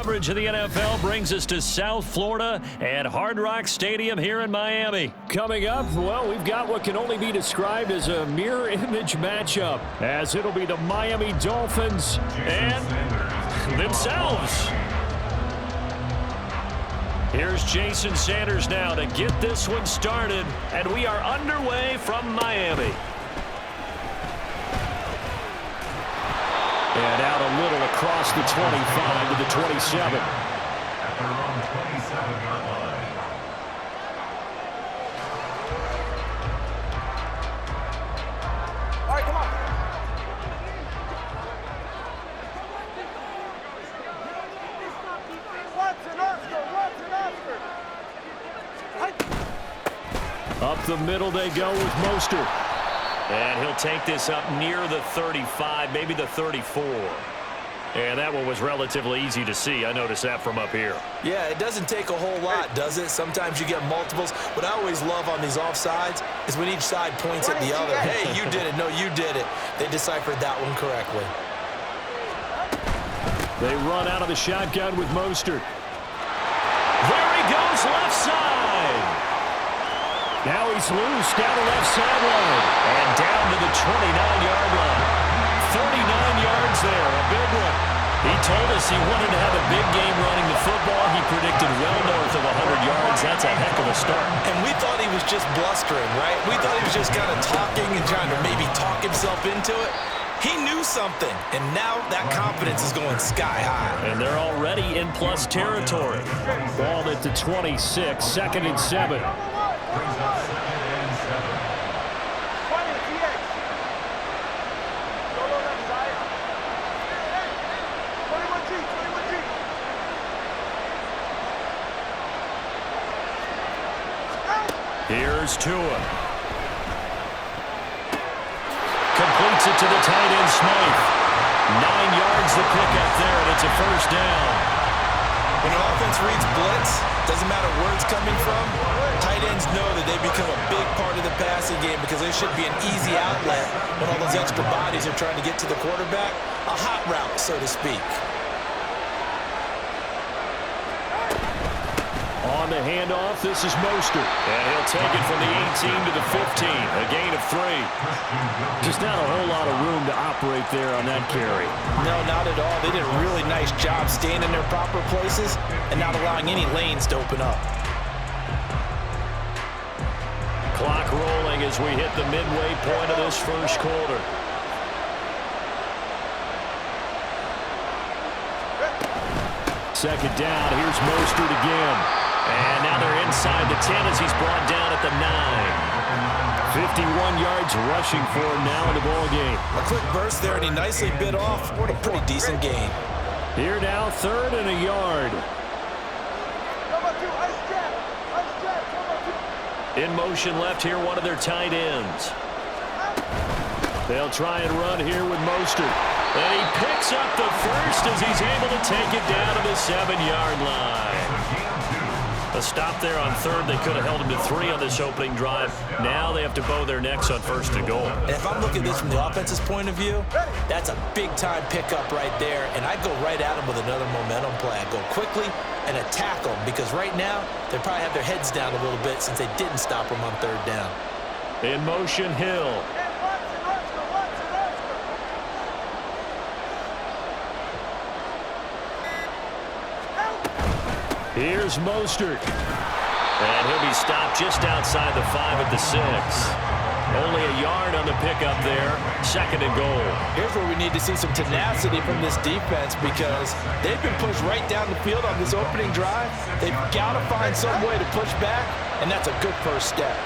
Coverage of the NFL brings us to South Florida at Hard Rock Stadium here in Miami. Coming up, well, we've got what can only be described as a mirror image matchup, as it'll be the Miami Dolphins and themselves. Here's Jason Sanders now to get this one started, and we are underway from Miami. And out a little across the 25 to the 27. At around 27-yard line. All right, come on. Up the middle they go with Mostert. And he'll take this up near the 35, maybe the 34. And that one was relatively easy to see. I noticed that from up here. Yeah, it doesn't take a whole lot, does it? Sometimes you get multiples. What I always love on these offsides is when each side points at the other. Hey, you did it. No, you did it. They deciphered that one correctly. They run out of the shotgun with Mostert. There he goes, left side. Now he's loose down the left sideline. And down to the 29-yard line. 39 yards there, a big one. He told us he wanted to have a big game running the football. He predicted well north of 100 yards. That's a heck of a start. And we thought he was just blustering, right? We thought he was just kind of talking and trying to maybe talk himself into it. He knew something, and now that confidence is going sky high. And they're already in plus territory. Ball at the 26, 2nd and 7. Brings up 2nd and 7. Here's Tua. Completes it to the tight end, Smythe. 9 yards the pickup there, and it's a first down. When an offense reads blitz, doesn't matter where it's coming from, tight ends know that they become a big part of the passing game because they should be an easy outlet when all those extra bodies are trying to get to the quarterback. A hot route, so to speak. On the handoff, this is Mostert. And he'll take it from the 18 to the 15, a gain of 3. Just not a whole lot of room to operate there on that carry. No, not at all. They did a really nice job staying in their proper places and not allowing any lanes to open up. Clock rolling as we hit the midway point of this first quarter. Second down, here's Mostert again. And now they're inside the 10 as he's brought down at the 9. 51 yards rushing for him now in the ball game. A quick burst there, and he nicely bit off. A pretty decent gain. Here now, 3rd and a yard. In motion left here, one of their tight ends. They'll try and run here with Mostert. And he picks up the first as he's able to take it down to the 7-yard line. A stop there on 3rd. They could have held him to 3 on this opening drive. Now they have to bow their necks on 1st and goal. And if I'm looking at this from the offense's point of view, that's a big-time pickup right there. And I'd go right at him with another momentum play. I'd go quickly and attack them because right now they probably have their heads down a little bit since they didn't stop them on 3rd down. In motion, Hill. Here's Mostert. And he'll be stopped just outside the 5 at the 6. Only a yard on the pickup there. 2nd and goal. Here's where we need to see some tenacity from this defense because they've been pushed right down the field on this opening drive. They've got to find some way to push back, and that's a good first step.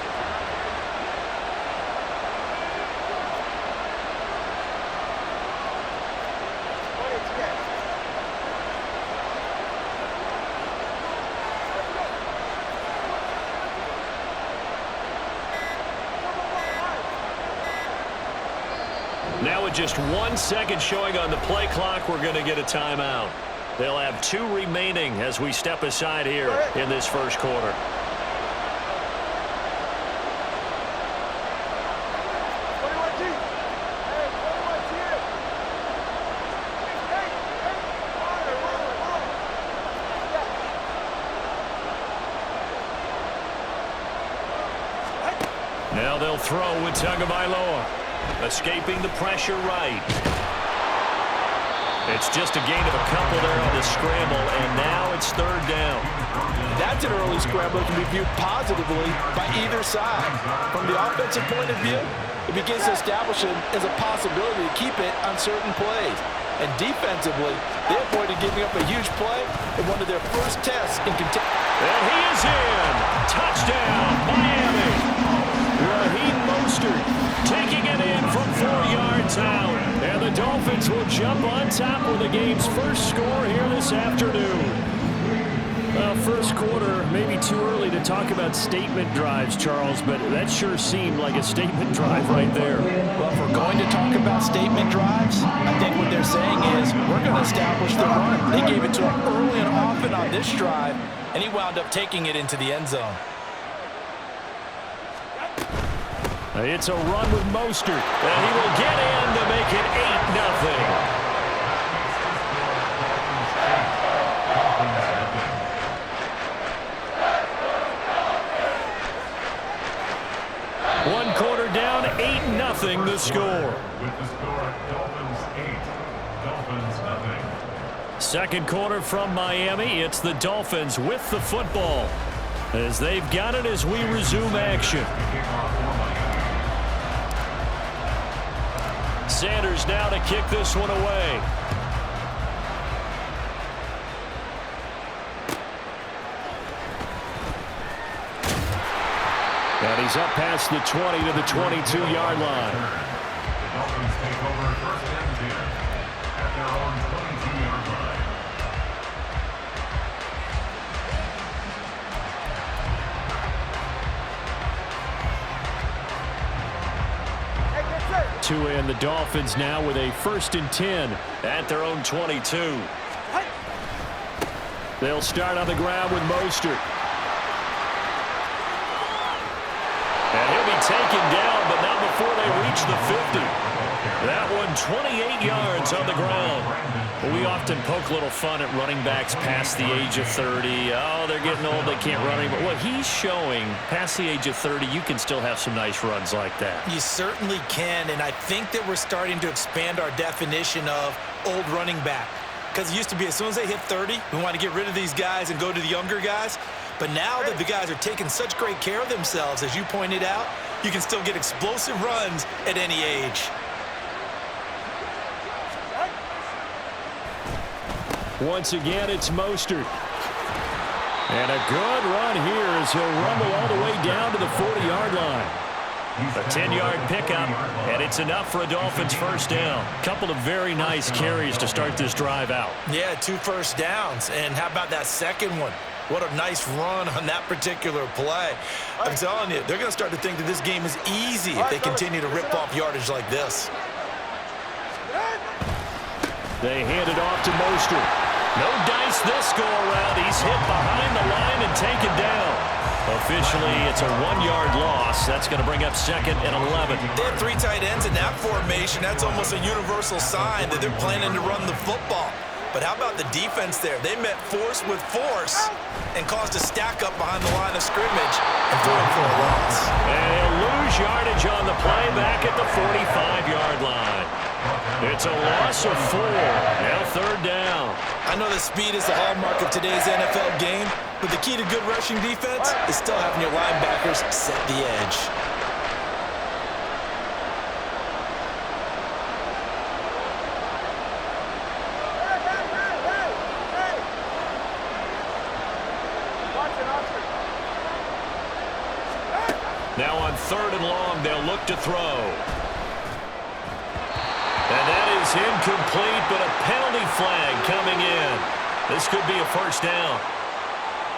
Now with just 1 second showing on the play clock, we're going to get a timeout. They'll have 2 remaining as we step aside here in this first quarter. Now they'll throw with Tagovailoa. Escaping the pressure right. It's just a gain of a couple there on the scramble, and now it's third down. That's an early scramble that can be viewed positively by either side. From the offensive point of view, it begins to establish it as a possibility to keep it on certain plays. And defensively, they avoided giving up a huge play in one of their first tests in contention. And he is in. Touchdown, Miami. Raheem Mostert taking it in from 4 yards out. And the Dolphins will jump on top with the game's first score here this afternoon. Well, first quarter, maybe too early to talk about statement drives, Charles, but that sure seemed like a statement drive right there. Well, if we're going to talk about statement drives, I think what they're saying is we're going to establish the run. They gave it to him early and often on this drive, and he wound up taking it into the end zone. It's a run with Mostert, and he will get in to make it 8-0. One quarter down, 8-0 the score. With the score, Dolphins 8, Dolphins nothing. Second quarter from Miami, it's the Dolphins with the football as they've got it as we resume action. Sanders now to kick this one away. And he's up past the 20 to the 22-yard line. The Dolphins take over first and 10 at their own 22-yard line. Two in, the Dolphins now with a 1st and 10 at their own 22. They'll start on the ground with Mostert. And he'll be taken down, but not before they reach the 50. That one 28 yards on the ground. We often poke a little fun at running backs past the age of 30. Oh, they're getting old, they can't run anymore. What he's showing, past the age of 30, you can still have some nice runs like that. You certainly can, and I think that we're starting to expand our definition of old running back. Because it used to be as soon as they hit 30, we want to get rid of these guys and go to the younger guys. But now that the guys are taking such great care of themselves, as you pointed out, you can still get explosive runs at any age. Once again, it's Mostert. And a good run here as he'll rumble all the way down to the 40-yard line. A 10-yard pickup, and it's enough for a Dolphins first down. Couple of very nice carries to start this drive out. Yeah, 2 first downs. And how about that second one? What a nice run on that particular play. I'm telling you, they're going to start to think that this game is easy if they continue to rip off yardage like this. They hand it off to Mostert. No dice this go-around. He's hit behind the line and taken down. Officially, it's a 1-yard loss. That's going to bring up 2nd and 11. They have 3 tight ends in that formation. That's almost a universal sign that they're planning to run the football. But how about the defense there? They met force with force and caused a stack up behind the line of scrimmage and threw it for a loss. And he'll lose yardage on the play back at the 45-yard line. It's a loss of 4. Now 3rd down. I know that speed is the hallmark of today's NFL game, but the key to good rushing defense is still having your linebackers set the edge. Now on 3rd and long, they'll look to throw. And that is incomplete, but a penalty flag coming in. This could be a first down.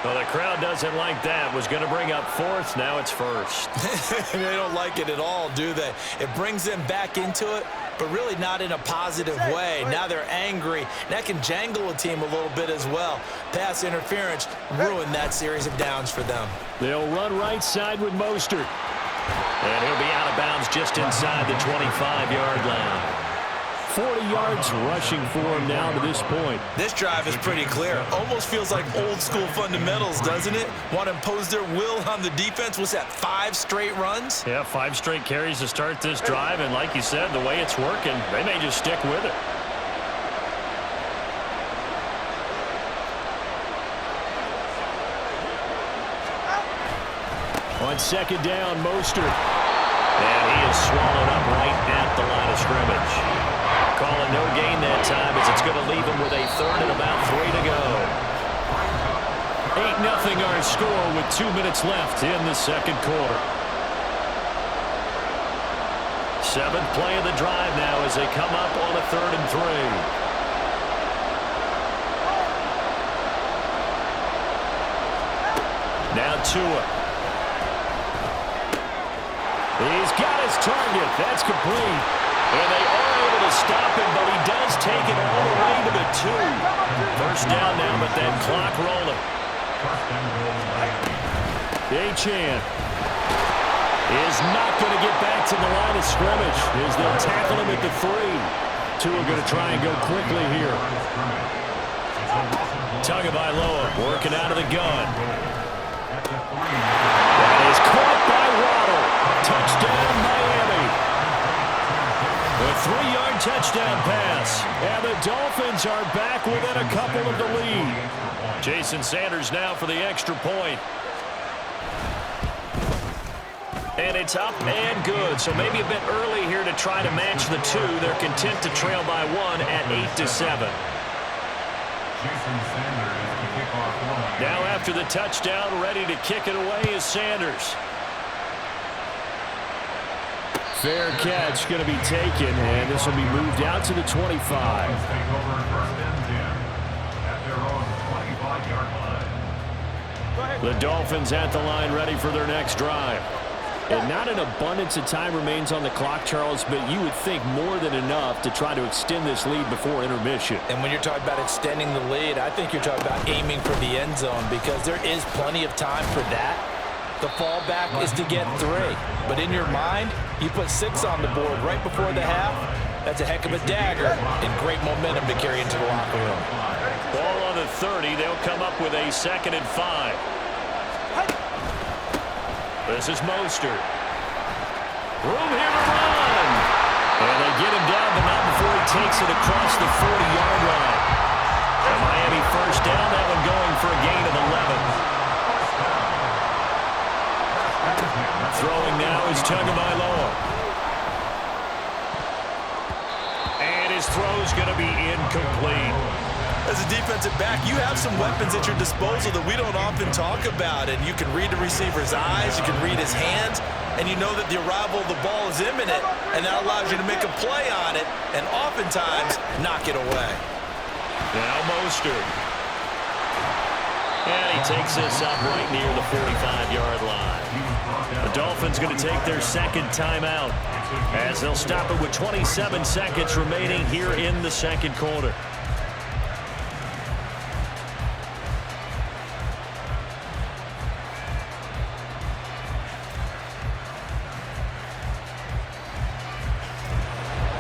Well, the crowd doesn't like that. Was going to bring up 4th. Now it's 1st. They don't like it at all, do they? It brings them back into it, but really not in a positive way. Now they're angry. That can jangle a team a little bit as well. Pass interference ruined that series of downs for them. They'll run right side with Mostert. And he'll be out of bounds just inside the 25-yard line. 40 yards rushing for him now to this point. This drive is pretty clear. Almost feels like old school fundamentals, doesn't it? Want to impose their will on the defense. What's that, 5 straight runs? Yeah, 5 straight carries to start this drive, and like you said, the way it's working, they may just stick with it. On second down, Mostert. And he is swallowed up right at the line of scrimmage. Calling no gain that time as it's going to leave him with a third and about 3 to go. 8-0 our score with 2 minutes left in the second quarter. 7th play of the drive now as they come up on a 3rd and 3. Now Tua. He's got his target. That's complete. And they are able to stop him, but he does take it all the way to the 2. First down now, but that clock rolling. Achane is not going to get back to the line of scrimmage as they'll tackle him at the 3. Tua going to try and go quickly here. Tagovailoa working out of the gun. That is caught by Waddle. Touchdown, Miami. A 3-yard touchdown pass. And the Dolphins are back within a couple of the lead. Jason Sanders now for the extra point. And it's up and good. So maybe a bit early here to try to match the 2. They're content to trail by 1 at 8-7. Now after the touchdown, ready to kick it away is Sanders. Fair catch going to be taken, and this will be moved out to the 25. The Dolphins at the line ready for their next drive. And not an abundance of time remains on the clock, Charles, but you would think more than enough to try to extend this lead before intermission. And when you're talking about extending the lead, I think you're talking about aiming for the end zone because there is plenty of time for that. The fallback is to get 3. But in your mind, you put 6 on the board right before the half. That's a heck of a dagger and great momentum to carry into the locker room. Ball on the 30. They'll come up with a 2nd and 5. This is Mostert. Room here to run. And they get him down, but not before he takes it across the 40-yard line. A Miami first down, that one going for a gain of 11. Throwing now is Tagovailoa. And his throw's going to be incomplete. As a defensive back, you have some weapons at your disposal that we don't often talk about. And you can read the receiver's eyes, you can read his hands, and you know that the arrival of the ball is imminent, and that allows you to make a play on it and oftentimes knock it away. Now Mostert. And he takes this up right near the 45-yard line. The Dolphins going to take their 2nd timeout as they'll stop it with 27 seconds remaining here in the second quarter.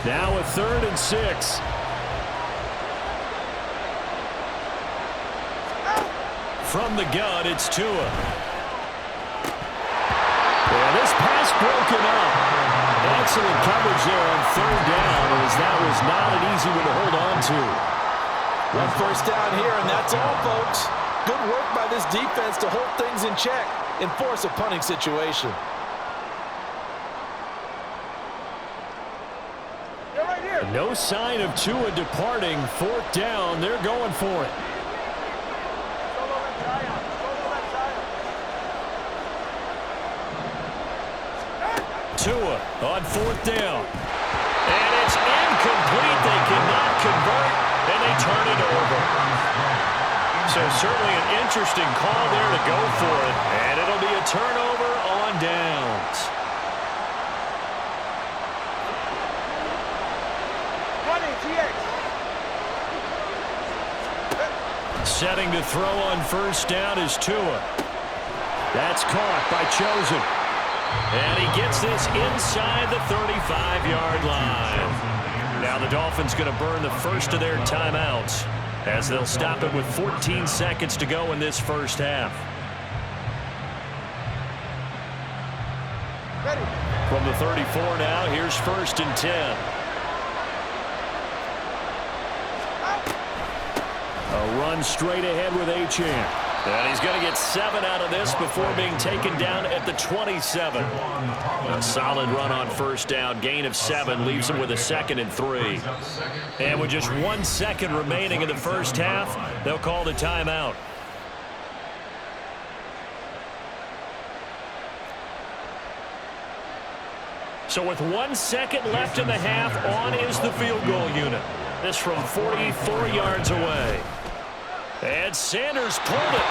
Now a 3rd and 6. From the gun, it's Tua. And this pass broken up. Excellent coverage there on 3rd down, as that was not an easy one to hold on to. 1 first down here, and that's all, folks. Good work by this defense to hold things in check and force a punting situation. No sign of Tua departing. 4th down. They're going for it. Tua on 4th down. And it's incomplete. They cannot convert, and they turn it over. So certainly an interesting call there to go for it, and it'll be a turnover on downs. Setting to throw on 1st down is Tua. That's caught by Chosen. And he gets this inside the 35-yard line. Now the Dolphins going to burn the first of their timeouts as they'll stop it with 14 seconds to go in this first half. From the 34 now, here's 1st and 10. A run straight ahead with Achane. And he's going to get 7 out of this before being taken down at the 27. A solid run on first down. Gain of 7 leaves him with a 2nd and 3. And with just 1 second remaining in the first half, they'll call the timeout. So with 1 second left in the half, on is the field goal unit. This from 44 yards away. And Sanders pulled it.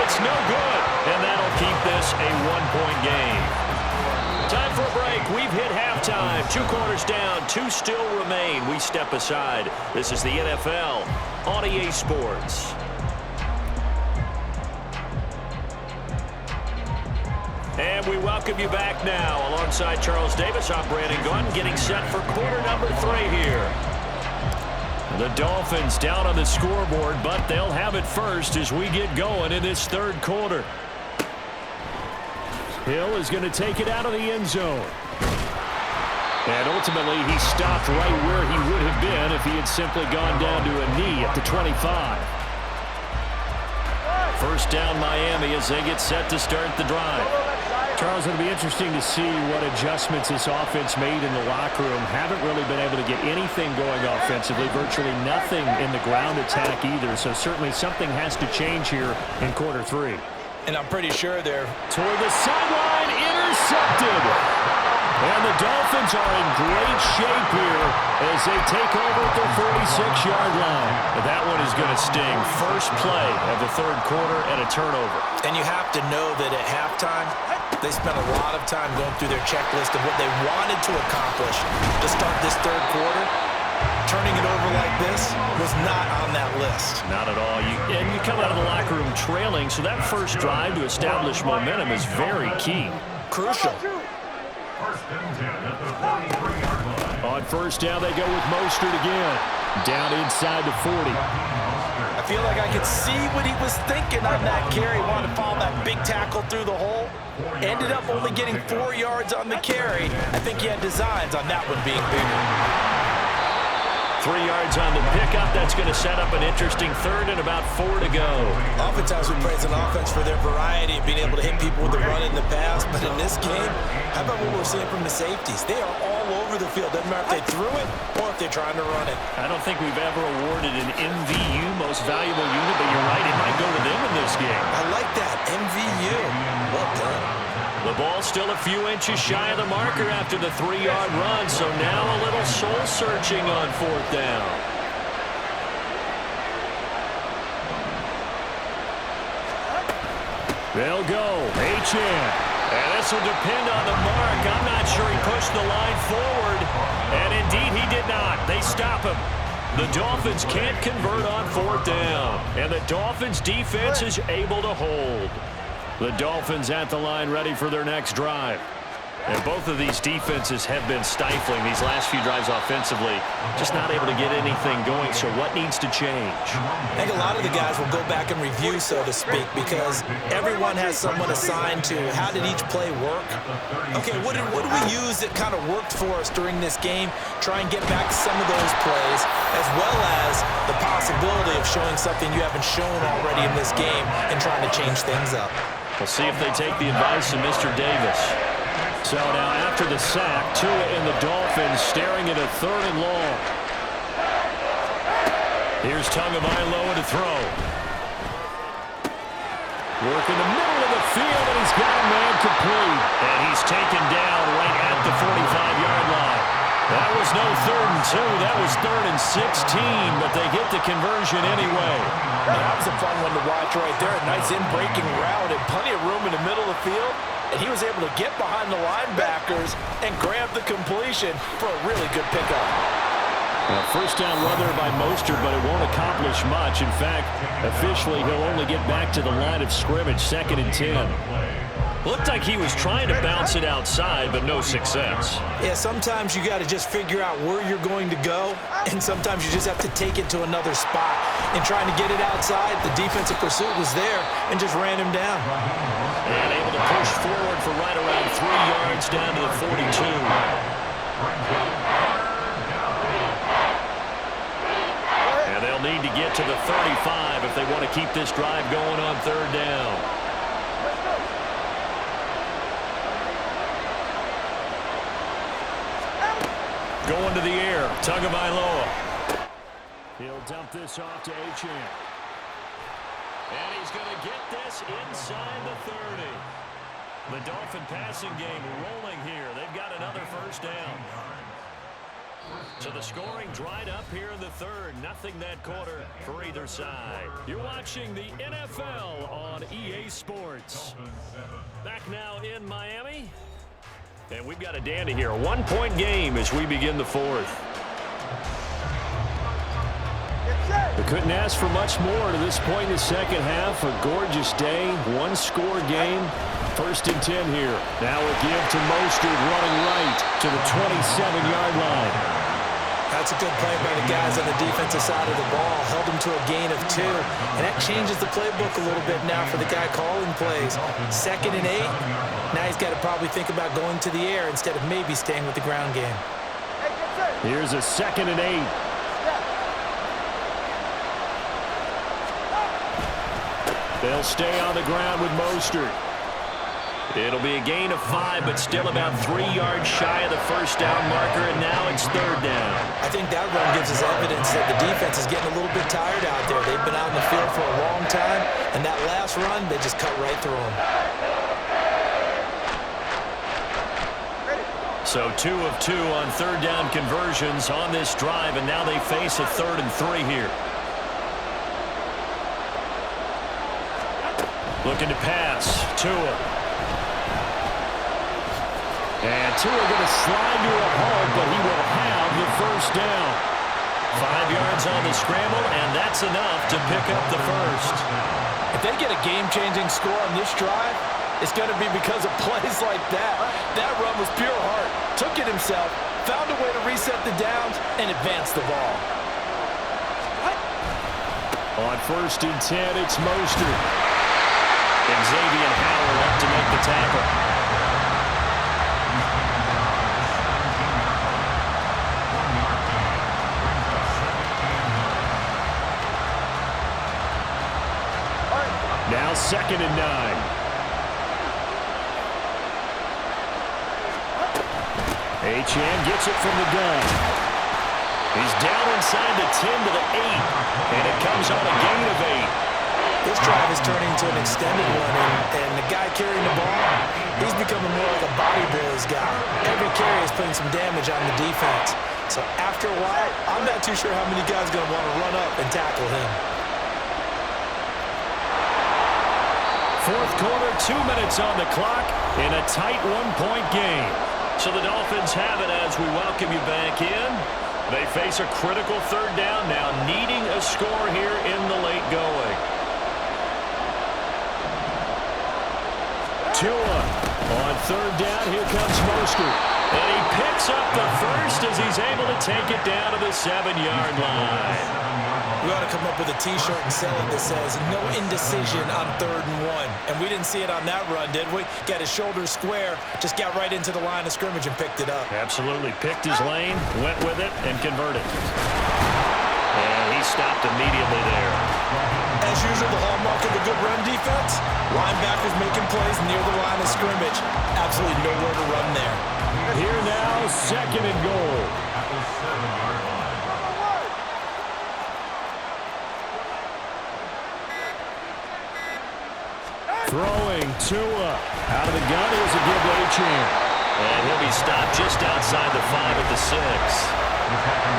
It's no good. And that'll keep this a 1-point game. Time for a break. We've hit halftime. 2 quarters down. 2 still remain. We step aside. This is the NFL on EA Sports. And we welcome you back now. Alongside Charles Davis, I'm Brandon Gunn, getting set for quarter number 3 here. The Dolphins down on the scoreboard, but they'll have it first as we get going in this 3rd quarter. Hill is going to take it out of the end zone. And ultimately, he stopped right where he would have been if he had simply gone down to a knee at the 25. First down Miami as they get set to start the drive. Charles, it'll be interesting to see what adjustments this offense made in the locker room. Haven't really been able to get anything going offensively, virtually nothing in the ground attack either. So certainly something has to change here in quarter 3. And I'm pretty sure they're toward the sideline, intercepted. And the Dolphins are in great shape here as they take over at their 46-yard line. That one is going to sting. First play of the 3rd quarter and a turnover. And you have to know that at halftime, they spent a lot of time going through their checklist of what they wanted to accomplish to start this 3rd quarter. Turning it over like this was not on that list. Not at all. And you come out of the locker room trailing, so that first drive to establish momentum is very key. Crucial. On first down, they go with Mostert again. Down inside the 40. I feel like I could see what he was thinking on that carry. Wanted to follow that big tackle through the hole. Ended up only getting 4 yards on the carry. I think he had designs on that one being bigger. 3 yards on the pickup. That's going to set up an interesting 3rd and about 4 to go. Oftentimes we praise an offense for their variety of being able to hit people with the run in the pass. But in this game, how about what we're seeing from the safeties? They are all over the field. Doesn't matter if they threw it or if they're trying to run it. I don't think we've ever awarded an MVU, most valuable unit, but you're right, it might go to them in this game. I like that, MVU. Well done. The ball still a few inches shy of the marker after the 3-yard run, so now a little soul-searching on 4th down. They'll go. Achane. And this will depend on the mark. I'm not sure he pushed the line forward. And indeed he did not. They stop him. The Dolphins can't convert on 4th down. And the Dolphins defense is able to hold. The Dolphins at the line ready for their next drive. And both of these defenses have been stifling these last few drives offensively. Just not able to get anything going, so what needs to change? I think a lot of the guys will go back and review, so to speak, because everyone has someone assigned to how did each play work. Okay, what did we use that kind of worked for us during this game? Try and get back to some of those plays, as well as the possibility of showing something you haven't shown already in this game and trying to change things up. We'll see if they take the advice of Mr. Davis. So now after the sack, Tua and the Dolphins staring at a 3rd and long. Here's Tagovailoa to throw. Work in the middle of the field, and he's got a man complete. And he's taken down right at the 45-yard line. That was no 3rd and 2. That was 3rd and 16, but they get the conversion anyway. That was a fun one to watch right there. A nice in-breaking route and plenty of room in the middle of the field. And he was able to get behind the linebackers and grab the completion for a really good pickup. First down run there by Mostert, but it won't accomplish much. In fact, officially, he'll only get back to the line of scrimmage, 2nd and 10. Looked like he was trying to bounce it outside, but no success. Yeah, sometimes you got to just figure out where you're going to go, and sometimes you just have to take it to another spot. And trying to get it outside, the defensive pursuit was there and just ran him down. And able to push forward for right around 3 yards down to the 42. And they'll need to get to the 35 if they want to keep this drive going on 3rd down. Going to the air, Tagovailoa. He'll dump this off to Achane. And he's going to get this inside the 30. The Dolphin passing game rolling here. They've got another first down. So the scoring dried up here in the 3rd. Nothing that quarter for either side. You're watching the NFL on EA Sports. Back now in Miami. And we've got a dandy here. A 1-point game as we begin the 4th. We couldn't ask for much more to this point in the second half. A gorgeous day, 1-score game. 1st and 10 here. Now a give to Mostert running right to the 27-yard line. That's a good play by the guys on the defensive side of the ball. Held him to a gain of 2. And that changes the playbook a little bit now for the guy calling plays. 2nd and 8. Now he's got to probably think about going to the air instead of maybe staying with the ground game. Here's a 2nd and 8. They'll stay on the ground with Mostert. It'll be a gain of 5, but still about 3 yards shy of the first down marker, and now it's 3rd down. I think that run gives us evidence that the defense is getting a little bit tired out there. They've been out in the field for a long time, and that last run, they just cut right through them. So 2 of 2 on 3rd down conversions on this drive, and now they face a 3rd and 3 here. Looking to pass. Tua. And Tua going to slide to a halt, but he will have the first down. 5 yards on the scramble, and that's enough to pick up the first. If they get a game-changing score on this drive, it's going to be because of plays like that. That run was pure heart. Took it himself, found a way to reset the downs, and advance the ball. On 1st and 10, it's Mostert. Xavier Howard up to make the tackle. Now 2nd and 9. Achane gets it from the gun. He's down inside the 10 to the 8, and it comes on a gain of 8. This drive is turning into an extended one, and the guy carrying the ball, he's becoming more like a body boys guy. Every carry is putting some damage on the defense. So after a while, I'm not too sure how many guys are going to want to run up and tackle him. 4th quarter, 2 minutes on the clock in a tight 1-point game. So the Dolphins have it as we welcome you back in. They face a critical 3rd down now, needing a score here in the late going. Tua on 3rd down. Here comes Mostert. And he picks up the first as he's able to take it down to the 7-yard line. We ought to come up with a T-shirt and sell it that says, no indecision on 3rd and 1. And we didn't see it on that run, did we? Got his shoulders square, just got right into the line of scrimmage and picked it up. Absolutely. Picked his lane, went with it, and converted. And he stopped immediately there. As usual, the hallmark of a good run defense, linebackers making plays near the line of scrimmage. Absolutely nowhere to run there. Here now, 2nd and goal. Throwing Tua. Out of the gun, here's a give to Achane. And he'll be stopped just outside the 5 at the 6.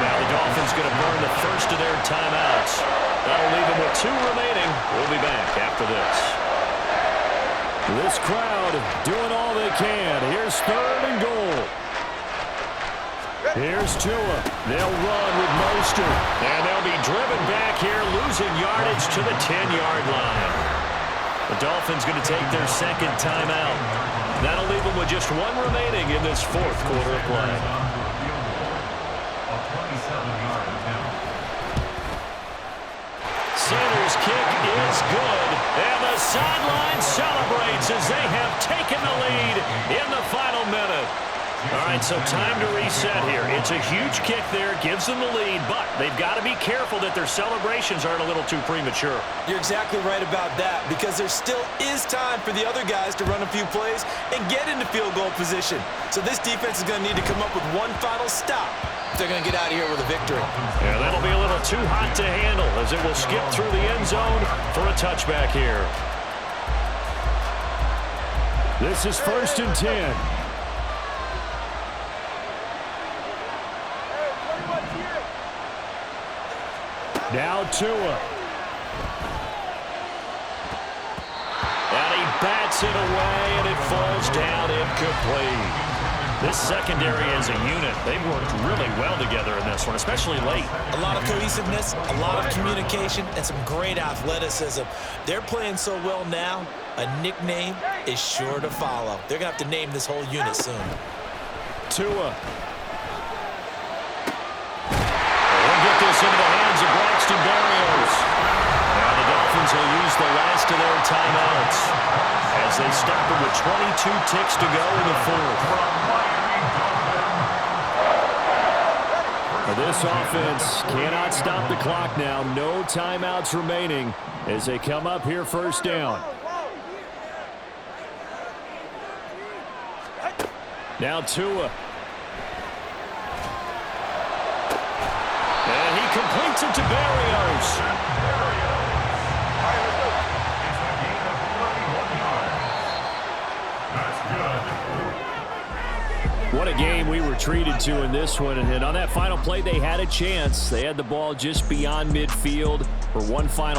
Now the Dolphins going to burn the first of their timeouts. That'll leave them with 2 remaining. We'll be back after this. This crowd doing all they can. Here's 3rd and goal. Here's Tua. They'll run with Mostert. And they'll be driven back here, losing yardage to the 10-yard line. The Dolphins going to take their second timeout. That'll leave them with just one remaining in this fourth quarter of play. Sanders' kick is good, and the sideline celebrates as they have taken the lead in the final minute. All right, so time to reset here. It's a huge kick there, gives them the lead, but they've got to be careful that their celebrations aren't a little too premature. You're exactly right about that, because there still is time for the other guys to run a few plays and get into field goal position. So this defense is going to need to come up with one final stop if they're going to get out of here with a victory. Yeah, that'll be a little too hot to handle as it will skip through the end zone for a touchback here. This is 1st and 10. Now Tua. And he bats it away, and it falls down incomplete. This secondary as a unit, they've worked really well together in this one, especially late. A lot of cohesiveness, a lot of communication, and some great athleticism. They're playing so well now, a nickname is sure to follow. They're going to have to name this whole unit soon. Tua. We'll get this into the hands of Braxton Berrios. Now the Dolphins will use the last of their timeouts as they stop it with 22 ticks to go in the fourth. This offense cannot stop the clock now. No timeouts remaining as they come up here 1st down. Now Tua. And he completes it to Berrios. What a game we were treated to in this one. And on that final play, they had a chance. They had the ball just beyond midfield for one final